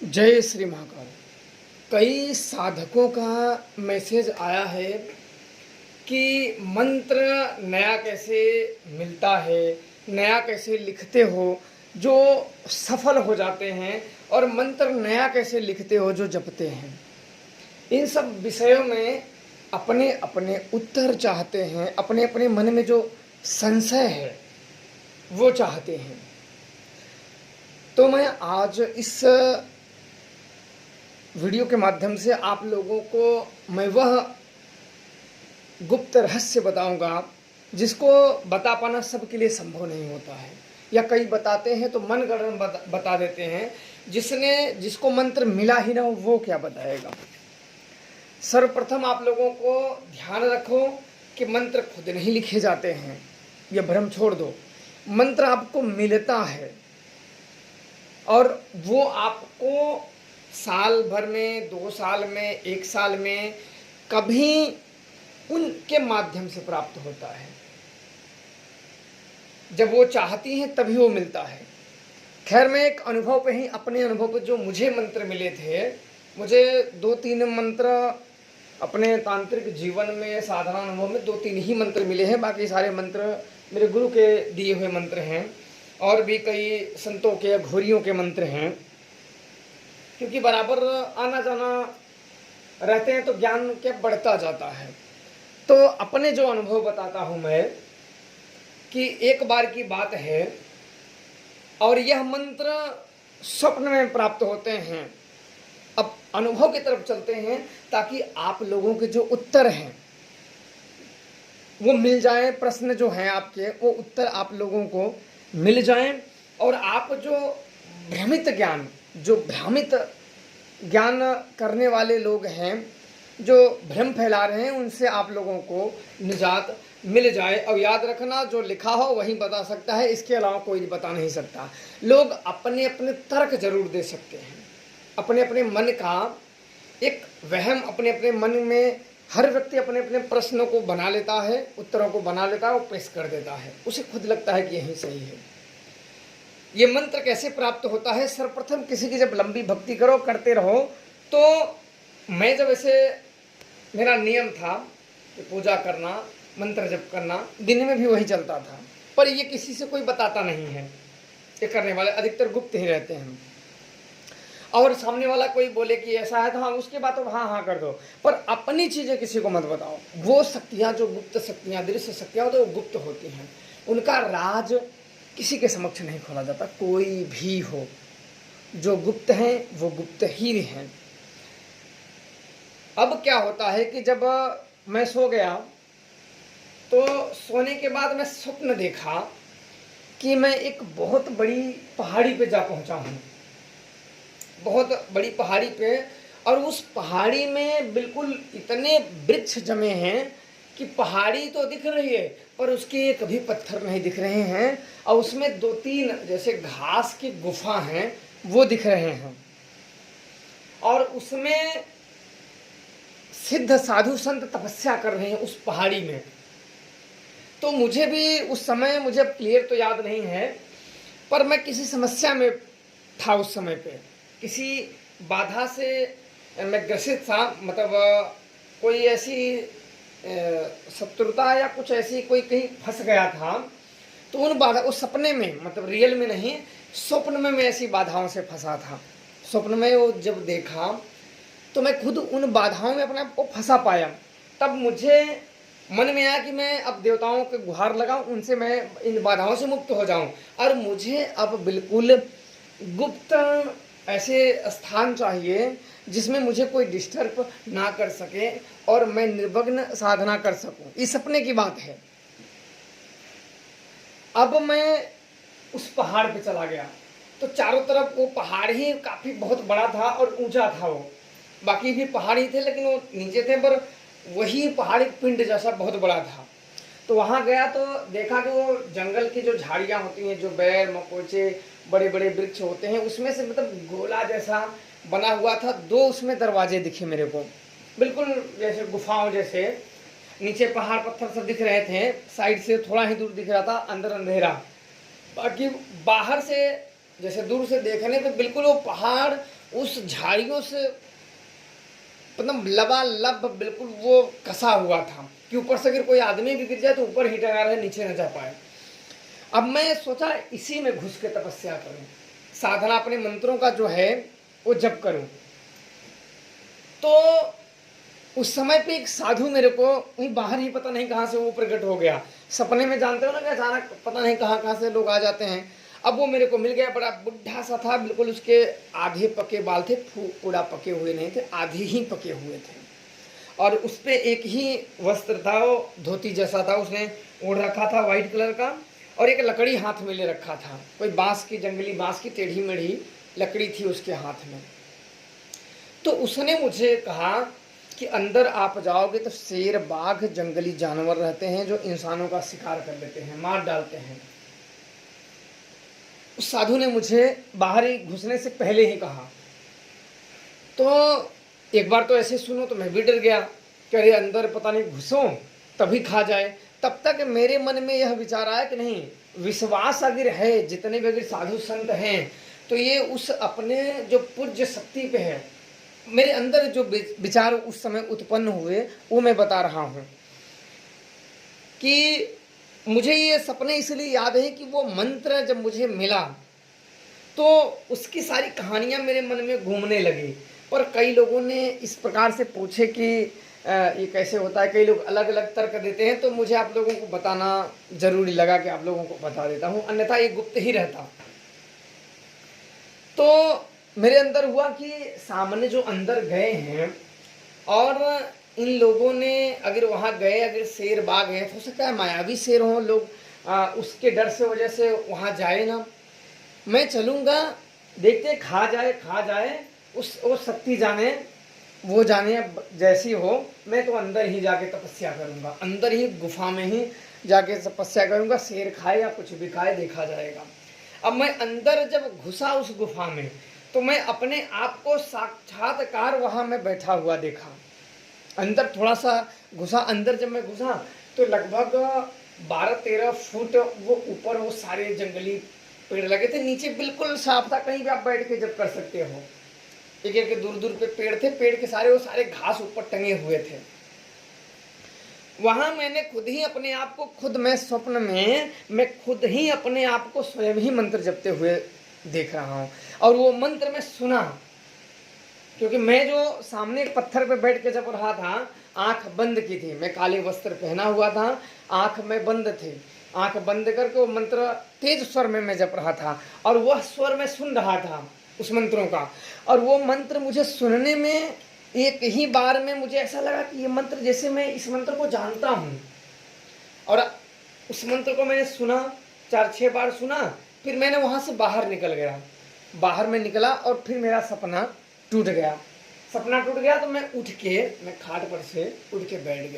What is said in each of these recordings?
जय श्री महाकाल। कई साधकों का मैसेज आया है कि मंत्र नया कैसे मिलता है, नया कैसे लिखते हो जो सफल हो जाते हैं, और मंत्र नया कैसे लिखते हो जो जपते हैं। इन सब विषयों में अपने अपने उत्तर चाहते हैं, अपने अपने मन में जो संशय है वो चाहते हैं। तो मैं आज इस वीडियो के माध्यम से आप लोगों को मैं वह गुप्त रहस्य बताऊंगा जिसको बता पाना सबके लिए संभव नहीं होता है, या कई बताते हैं तो मनगढ़ंत बता देते हैं। जिसको मंत्र मिला ही ना हो वो क्या बताएगा। सर्वप्रथम आप लोगों को ध्यान रखो कि मंत्र खुद नहीं लिखे जाते हैं, यह भ्रम छोड़ दो। मंत्र आपको मिलता है और वो आपको साल भर में, 2 साल में, 1 साल में कभी उनके माध्यम से प्राप्त होता है। जब वो चाहती हैं तभी वो मिलता है। खैर, मैं एक अनुभव पे ही, अपने अनुभव पे जो मुझे मंत्र मिले थे, मुझे 2-3 मंत्र अपने तांत्रिक जीवन में, साधना अनुभव में 2-3 ही मंत्र मिले हैं। बाकी सारे मंत्र मेरे गुरु के दिए हुए मंत्र हैं, और भी कई संतों के, घोरियों के मंत्र हैं। क्योंकि बराबर आना जाना रहते हैं तो ज्ञान क्या बढ़ता जाता है। तो अपने जो अनुभव बताता हूँ मैं कि एक बार की बात है, और यह मंत्र स्वप्न में प्राप्त होते हैं। अब अनुभव की तरफ चलते हैं ताकि आप लोगों के जो उत्तर हैं वो मिल जाएं। प्रश्न जो हैं आपके, वो उत्तर आप लोगों को मिल जाएं, और आप जो भ्रमित ज्ञान करने वाले लोग हैं, जो भ्रम फैला रहे हैं, उनसे आप लोगों को निजात मिल जाए। और याद रखना, जो लिखा हो वही बता सकता है, इसके अलावा कोई बता नहीं सकता। लोग अपने अपने तर्क जरूर दे सकते हैं, अपने अपने मन का एक वहम, अपने अपने मन में हर व्यक्ति अपने अपने प्रश्नों को बना लेता है, उत्तरों को बना लेता है और पेश कर देता है। उसे खुद लगता है कि यही सही है। ये मंत्र कैसे प्राप्त होता है? सर्वप्रथम किसी की जब लंबी भक्ति करो, करते रहो, तो मैं जब ऐसे, मेरा नियम था कि पूजा करना, मंत्र जप करना, दिन में भी वही चलता था। पर ये किसी से कोई बताता नहीं है, ये करने वाले अधिकतर गुप्त ही रहते हैं। और सामने वाला कोई बोले कि ऐसा है तो हाँ, उसके बाद तो हाँ हाँ कर दो, पर अपनी चीज़ें किसी को मत बताओ। वो शक्तियाँ, जो गुप्त शक्तियाँ, दृश्य शक्तियाँ होती हैं, वो गुप्त होती हैं। उनका राज किसी के समक्ष नहीं खोला जाता। कोई भी हो, जो गुप्त हैं वो गुप्त ही हैं। अब क्या होता है कि जब मैं सो गया तो सोने के बाद मैं स्वप्न देखा कि मैं एक बहुत बड़ी पहाड़ी पे जा पहुंचा हूँ, बहुत बड़ी पहाड़ी पे, और उस पहाड़ी में बिल्कुल इतने वृक्ष जमे हैं कि पहाड़ी तो दिख रही है पर उसके कभी पत्थर नहीं दिख रहे हैं, और उसमें 2-3 जैसे घास की गुफा हैं वो दिख रहे हैं, और उसमें सिद्ध साधु संत तपस्या कर रहे हैं उस पहाड़ी में। तो मुझे भी उस समय, मुझे क्लियर तो याद नहीं है, पर मैं किसी समस्या में था उस समय पे, किसी बाधा से मैं ग्रसित था। मतलब कोई ऐसी शत्रुता या कुछ ऐसी, कोई कहीं फंस गया था। तो उन बाधा, उस सपने में, मतलब रियल में नहीं, स्वप्न में मैं ऐसी बाधाओं से फंसा था। स्वप्न में वो जब देखा तो मैं खुद उन बाधाओं में अपने आप को फंसा पाया। तब मुझे मन में आया कि मैं अब देवताओं के गुहार लगाऊं, उनसे मैं इन बाधाओं से मुक्त हो जाऊं, और मुझे अब बिल्कुल गुप्त ऐसे स्थान चाहिए जिसमें मुझे कोई डिस्टर्ब ना कर सके और मैं निर्विघ्न साधना कर सकूं। इस सपने की बात है। अब मैं उस पहाड़ पे चला गया तो चारों तरफ वो पहाड़ ही काफी बहुत बड़ा था और ऊंचा था। वो बाकी भी पहाड़ ही थे लेकिन वो नीचे थे, पर वही पहाड़ी पिंड जैसा बहुत बड़ा था। तो वहां गया तो देखा कि वो जंगल की जो झाड़ियां होती हैं, जो बैर मकोचे, बड़े बड़े वृक्ष होते हैं, उसमें से मतलब गोला जैसा बना हुआ था। 2 उसमें दरवाजे दिखे मेरे को, बिल्कुल जैसे गुफाओं जैसे। नीचे पहाड़ पत्थर सब दिख रहे थे, साइड से थोड़ा ही दूर दिख रहा था, अंदर अंधेरा। बाकी बाहर से जैसे दूर से देखने पे बिल्कुल वो पहाड़ उस झाड़ियों से मतलब लबालब बिल्कुल वो कसा हुआ था कि ऊपर से अगर कोई आदमी भी गिर जाए तो ऊपर ही टंगा रहे, नीचे न जा पाए। अब मैं सोचा इसी में घुस के तपस्या करूं, साधना अपने मंत्रों का जो है वो जप करूं। तो उस समय पे एक साधु मेरे को वहीं बाहर ही पता नहीं कहाँ से वो प्रकट हो गया। सपने में जानते हो ना कि अचानक पता नहीं कहाँ कहाँ से लोग आ जाते हैं। अब वो मेरे को मिल गया, बड़ा बुढ़ा सा था बिल्कुल, उसके आधे पके बाल थे, पूरा पके हुए नहीं थे, आधे ही पके हुए थे, और उस पर एक ही वस्त्र था, वो धोती जैसा था, उसने ओढ़ रखा था व्हाइट कलर का, और एक लकड़ी हाथ में ले रखा था, कोई बांस की, जंगली बांस की टेढ़ी मेढ़ी लकड़ी थी उसके हाथ में। तो उसने मुझे कहा कि अंदर आप जाओगे तो शेर, बाघ, जंगली जानवर रहते हैं जो इंसानों का शिकार कर लेते हैं, मार डालते हैं। उस साधु ने मुझे बाहर ही घुसने से पहले ही कहा। तो एक बार तो ऐसे सुनो तो मैं भी डर गया कि अरे अंदर पता नहीं घुसो तभी खा जाए। तब तक मेरे मन में यह विचार आया कि नहीं, विश्वास अगर है, जितने भी अगर साधु संत हैं तो ये उस अपने जो पूज्य शक्ति पे है। मेरे अंदर जो विचार उस समय उत्पन्न हुए वो मैं बता रहा हूँ कि मुझे ये सपने इसलिए याद है कि वो मंत्र जब मुझे मिला तो उसकी सारी कहानियाँ मेरे मन में घूमने लगी। पर कई लोगों ने इस प्रकार से पूछे कि ये कैसे होता है, कई लोग अलग अलग तर्क देते हैं, तो मुझे आप लोगों को बताना जरूरी लगा कि आप लोगों को बता देता हूँ, अन्यथा ये गुप्त ही रहता। तो मेरे अंदर हुआ कि सामने जो अंदर गए हैं और इन लोगों ने अगर वहाँ गए, अगर शेर बाघ है, हो सकता है मायावी शेर हो लोग, उसके डर से वजह से वहाँ जाए ना। मैं चलूँगा, देखते खा जाए, उस वो शक्ति जाने, वो जाने जैसी हो, मैं तो अंदर ही जाके तपस्या करूँगा, अंदर ही गुफा में ही जाके तपस्या करूँगा, शेर खाए या कुछ भी खाए देखा जाएगा। अब मैं अंदर जब घुसा उस गुफा में तो मैं अपने आप को साक्षात्कार वहाँ में बैठा हुआ देखा। अंदर थोड़ा सा घुसा, अंदर जब मैं घुसा तो लगभग 12-13 फुट वो ऊपर वो सारे जंगली पेड़ लगे थे, नीचे बिल्कुल साफ था, कहीं भी आप बैठ के जब कर सकते हो। एक एक दूर दूर पे पेड़ थे, पेड़ के सारे वो सारे घास ऊपर टंगे हुए थे। वहां मैंने खुद ही अपने आप को, खुद मैं स्वप्न में मैं खुद ही अपने आप को स्वयं ही मंत्र जपते हुए देख रहा हूँ। और वो मंत्र मैं सुना, क्योंकि मैं जो सामने एक पत्थर पे बैठ के जप रहा था, आंख बंद की थी, मैं काले वस्त्र पहना हुआ था, आंख में बंद थी, आंख बंद करके वो मंत्र तेज स्वर में मैं जप रहा था, और वह स्वर मैं सुन रहा था उस मंत्रों का। और वो मंत्र मुझे सुनने में एक ही बार में मुझे ऐसा लगा कि ये मंत्र जैसे मैं इस मंत्र को जानता हूँ। और उस मंत्र को मैंने सुना, 4-6 बार सुना, फिर मैंने वहाँ से बाहर निकल गया, बाहर में निकला और फिर मेरा सपना टूट गया। सपना टूट गया तो मैं उठ के, मैं खाट पर से उठ के बैठ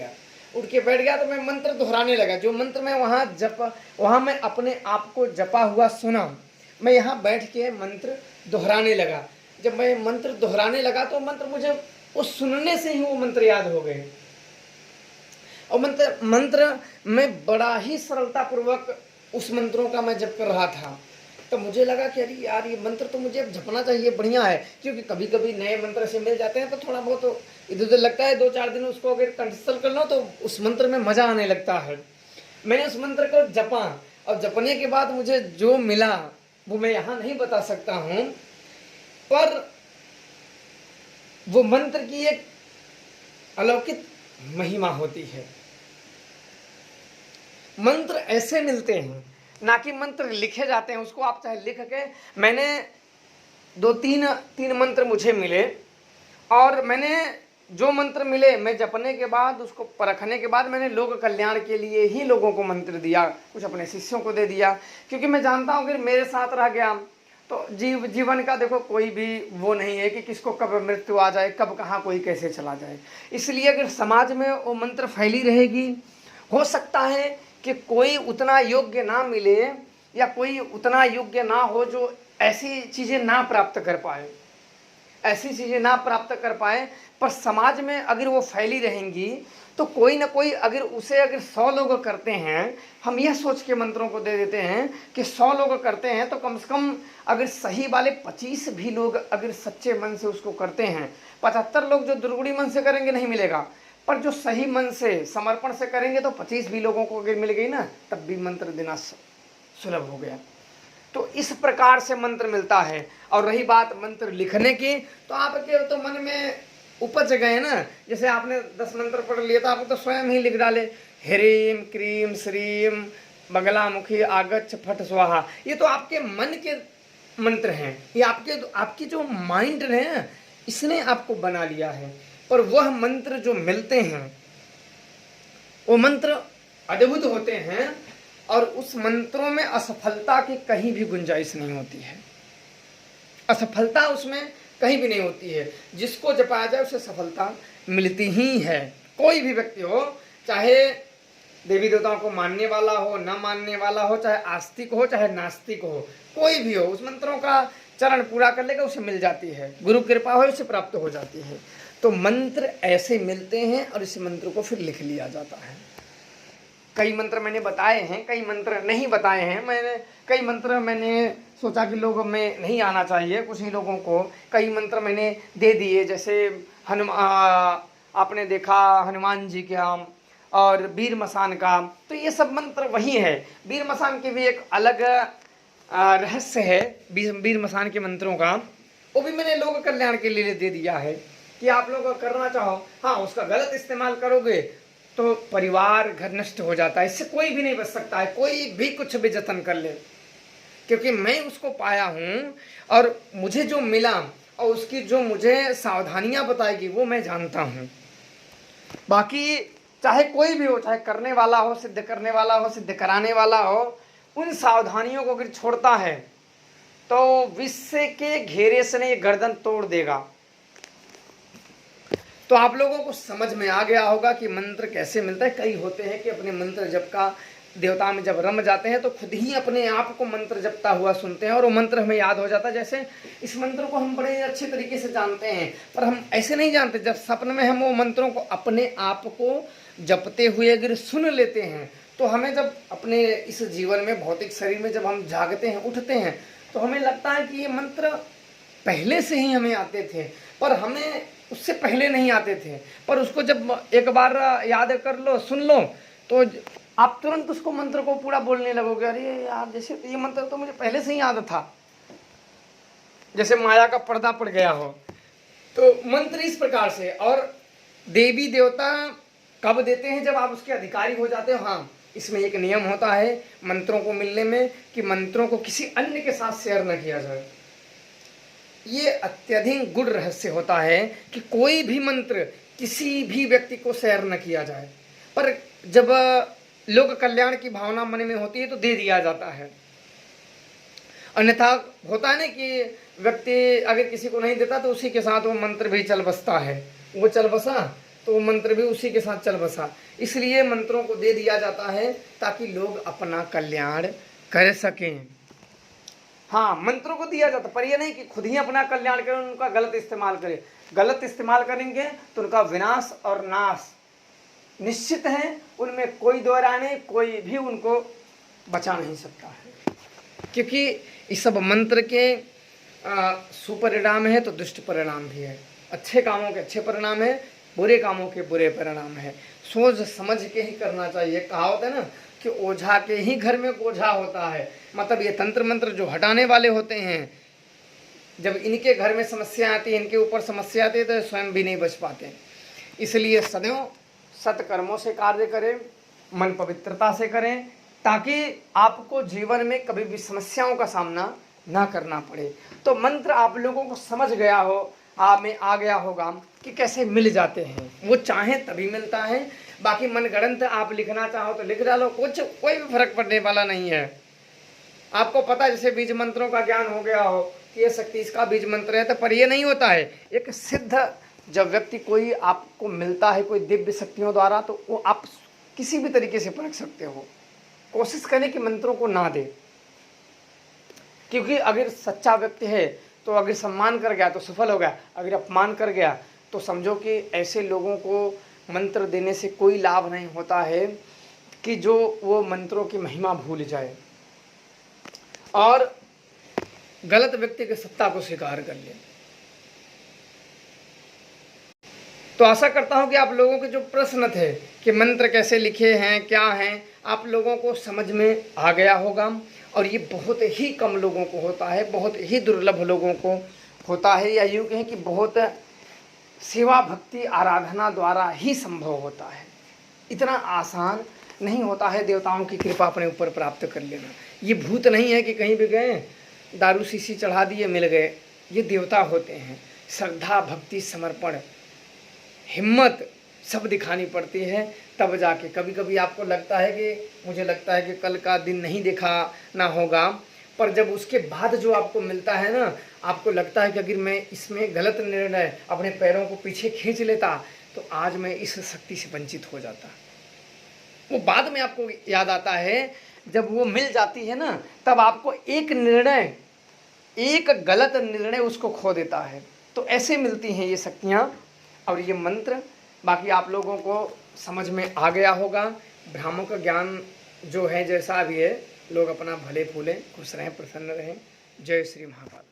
गया तो मैं मंत्र दोहराने लगा। जो मंत्र मैं वहाँ मैं अपने आप को जपा हुआ सुना, मैं यहाँ बैठ के मंत्र दोहराने लगा। जब मैं मंत्र दोहराने लगा तो मंत्र मुझे उस सुनने से ही वो मंत्र याद हो गए। और मंत्र में बड़ा ही सरलता पूर्वक उस मंत्रों का मैं जप कर रहा था। तो मुझे लगा कि अरे यार ये मंत्र तो मुझे अब जपना चाहिए, बढ़िया है, क्योंकि कभी कभी नए मंत्र से मिल जाते हैं तो थोड़ा बहुत इधर उधर लगता है, 2-4 दिन उसको अगर कंठस्थ कर लो तो उस मंत्र में मजा आने लगता है। मैंने उस मंत्र को जपा, और जपने के बाद मुझे जो मिला वो मैं यहाँ नहीं बता सकता हूँ, पर वो मंत्र की एक अलौकिक महिमा होती है। मंत्र ऐसे मिलते हैं, ना कि मंत्र लिखे जाते हैं। उसको आप चाहे लिख के, मैंने 2-3 मंत्र मुझे मिले, और मैंने जो मंत्र मिले मैं जपने के बाद, उसको परखने के बाद मैंने लोक कल्याण के लिए ही लोगों को मंत्र दिया, कुछ अपने शिष्यों को दे दिया, क्योंकि मैं जानता हूँ कि मेरे साथ रह गया तो जीवन का देखो कोई भी वो नहीं है कि किसको कब मृत्यु आ जाए, कब कहाँ कोई कैसे चला जाए। इसलिए अगर समाज में वो मंत्र फैली रहेगी, हो सकता है कि कोई उतना योग्य ना मिले या कोई उतना योग्य ना हो जो ऐसी चीज़ें ना प्राप्त कर पाए। ऐसी चीज़ें ना प्राप्त कर पाए, पर समाज में अगर वो फैली रहेंगी तो कोई ना कोई अगर 100 लोग करते हैं, हम यह सोच के मंत्रों को दे देते हैं कि 100 लोग करते हैं तो कम से कम अगर सही वाले 25 भी लोग अगर सच्चे मन से उसको करते हैं, 75 लोग जो दुर्गुणी मन से करेंगे नहीं मिलेगा, पर जो सही मन से समर्पण से करेंगे तो 25 भी लोगों को अगर मिल गई ना, तब भी मंत्र देना सुलभ हो गया। तो इस प्रकार से मंत्र मिलता है। और रही बात मंत्र लिखने की, तो आपके तो मन में उपज गए ना, जैसे आपने 10 मंत्र पढ़ लिए तो आप तो स्वयं ही लिख डाले, ह्रीम क्रीम श्रीम बगलामुखी आगच्छ फट स्वाहा। ये तो आपके मन के मंत्र हैं, ये आपकी जो माइंड है इसने आपको बना लिया है। पर वह मंत्र जो मिलते हैं वो मंत्र अद्भुत होते हैं, और उस मंत्रों में असफलता की कहीं भी गुंजाइश नहीं होती है। असफलता उसमें कहीं भी नहीं होती है। जिसको जपाया जाए उसे सफलता मिलती ही है। कोई भी व्यक्ति हो, चाहे देवी देवताओं को मानने वाला हो, न मानने वाला हो, चाहे आस्तिक हो चाहे नास्तिक हो, कोई भी हो, उस मंत्रों का चरण पूरा कर लेगा उसे मिल जाती है। गुरु कृपा हो उसे प्राप्त हो जाती है। तो मंत्र ऐसे मिलते हैं और इस मंत्र को फिर लिख लिया जाता है। कई मंत्र मैंने बताए हैं, कई मंत्र नहीं बताए हैं। कई मंत्र मैंने सोचा कि लोगों में नहीं आना चाहिए, कुछ ही लोगों को। कई मंत्र मैंने दे दिए, जैसे आपने देखा हनुमान जी का और वीर मसान का, तो ये सब मंत्र वही है। वीर मसान की भी एक अलग रहस्य है, वीर मसान के मंत्रों का, वो भी मैंने लोक कल्याण के लिए दे दिया है कि आप लोग करना चाहो। हाँ, उसका गलत इस्तेमाल करोगे तो परिवार घर नष्ट हो जाता है, इससे कोई भी नहीं बच सकता है, कोई भी कुछ भी जतन कर ले, क्योंकि मैं उसको पाया हूँ और मुझे जो मिला और उसकी जो मुझे सावधानियां बताएगी वो मैं जानता हूँ। बाकी चाहे कोई भी हो, चाहे करने वाला हो, सिद्ध करने वाला हो, सिद्ध कराने वाला हो, उन सावधानियों को अगर छोड़ता है तो विश्व के घेरे से नहीं गर्दन तोड़ देगा। तो आप लोगों को समझ में आ गया होगा कि मंत्र कैसे मिलता है। कई होते हैं कि अपने मंत्र जप का देवता में जब रम जाते हैं तो खुद ही अपने आप को मंत्र जपता हुआ सुनते हैं और वो मंत्र हमें याद हो जाता है। जैसे इस मंत्र को हम बड़े अच्छे तरीके से जानते हैं, पर हम ऐसे नहीं जानते। जब सपन में हम वो मंत्रों को अपने आप को जपते हुए अगर सुन लेते हैं तो हमें जब अपने इस जीवन में भौतिक शरीर में जब हम जागते हैं, उठते हैं, तो हमें लगता है कि ये मंत्र पहले से ही हमें आते थे, पर हमें उससे पहले नहीं आते थे। पर उसको जब एक बार याद कर लो, सुन लो, तो आप तुरंत उसको मंत्र को पूरा बोलने लगोगे। अरे यार, जैसे ये मंत्र तो मुझे पहले से ही याद था, जैसे माया का पर्दा पड़ गया हो। तो मंत्र इस प्रकार से। और देवी देवता कब देते हैं? जब आप उसके अधिकारी हो जाते हो। हाँ, इसमें एक नियम होता है मंत्रों को मिलने में कि मंत्रों को किसी अन्य के साथ शेयर न किया जाए। ये अत्यधिक गुड़ रहस्य होता है कि कोई भी मंत्र किसी भी व्यक्ति को शेयर न किया जाए। पर जब लोक कल्याण की भावना मन में होती है तो दे दिया जाता है। अन्यथा होता है ना कि व्यक्ति अगर किसी को नहीं देता तो उसी के साथ वो मंत्र भी चल बसता है। वो चल बसा तो वो मंत्र भी उसी के साथ चल बसा। इसलिए मंत्रों को दे दिया जाता है ताकि लोग अपना कल्याण कर सकें। हाँ, मंत्रों को दिया जाता, पर यह नहीं कि खुद ही अपना कल्याण करें, उनका गलत इस्तेमाल करें। गलत इस्तेमाल करेंगे तो उनका विनाश और नाश निश्चित है, उनमें कोई दो राय नहीं, कोई भी उनको बचा नहीं सकता है। क्योंकि इस सब मंत्र के सुपरिणाम है तो दुष्ट परिणाम भी है। अच्छे कामों के अच्छे परिणाम है, बुरे कामों के बुरे परिणाम है। सोच समझ के ही करना चाहिए। कहावत है ना कि ओझा के ही घर में ओझा होता है। मतलब ये तंत्र मंत्र जो हटाने वाले होते हैं, जब इनके घर में समस्या आती है, इनके ऊपर समस्या आती है, तो स्वयं भी नहीं बच पाते। इसलिए सदैव सत्कर्मों से कार्य करें, मन पवित्रता से करें, ताकि आपको जीवन में कभी भी समस्याओं का सामना ना करना पड़े। तो मंत्र आप लोगों को समझ गया हो, आप में आ गया होगा कि कैसे मिल जाते हैं। वो चाहें तभी मिलता है। बाकी मनगढ़ंत आप लिखना चाहो तो लिख डालो, कोई भी फर्क पड़ने वाला नहीं है। आपको पता है जैसे बीज मंत्रों का ज्ञान हो गया हो कि ये शक्ति इसका बीज मंत्र है, तो पर ये नहीं होता है। एक सिद्ध जब व्यक्ति कोई आपको मिलता है कोई दिव्य शक्तियों द्वारा, तो वो आप किसी भी तरीके से परख सकते हो। कोशिश करें कि मंत्रों को ना दे, क्योंकि अगर सच्चा व्यक्ति है तो अगर सम्मान कर गया तो सफल हो गया, अगर अपमान कर गया तो समझो कि ऐसे लोगों को मंत्र देने से कोई लाभ नहीं होता है कि जो वो मंत्रों की महिमा भूल जाए और गलत व्यक्ति की सत्ता को स्वीकार कर ले। तो आशा करता हूं कि आप लोगों के जो प्रश्न थे कि मंत्र कैसे लिखे हैं, क्या हैं, आप लोगों को समझ में आ गया होगा। और ये बहुत ही कम लोगों को होता है, बहुत ही दुर्लभ लोगों को होता है, या यूँ कहें कि बहुत सेवा भक्ति आराधना द्वारा ही संभव होता है। इतना आसान नहीं होता है देवताओं की कृपा अपने ऊपर प्राप्त कर लेना। ये भूत नहीं है कि कहीं भी गए दारू शीशी चढ़ा दिए मिल गए। ये देवता होते हैं। श्रद्धा भक्ति समर्पण हिम्मत सब दिखानी पड़ती है, तब जाके कभी कभी आपको लगता है कि मुझे लगता है कि कल का दिन नहीं देखा ना होगा, पर जब उसके बाद जो आपको मिलता है ना, आपको लगता है कि अगर मैं इसमें गलत निर्णय अपने पैरों को पीछे खींच लेता तो आज मैं इस शक्ति से वंचित हो जाता। वो बाद में आपको याद आता है, जब वो मिल जाती है ना, तब आपको एक निर्णय, एक गलत निर्णय उसको खो देता है। तो ऐसे मिलती हैं ये शक्तियाँ और ये मंत्र। बाकी आप लोगों को समझ में आ गया होगा। ब्राह्मण का ज्ञान जो है जैसा भी है, लोग अपना भले फूलें, खुश रहें, प्रसन्न रहें। जय श्री महाकाल।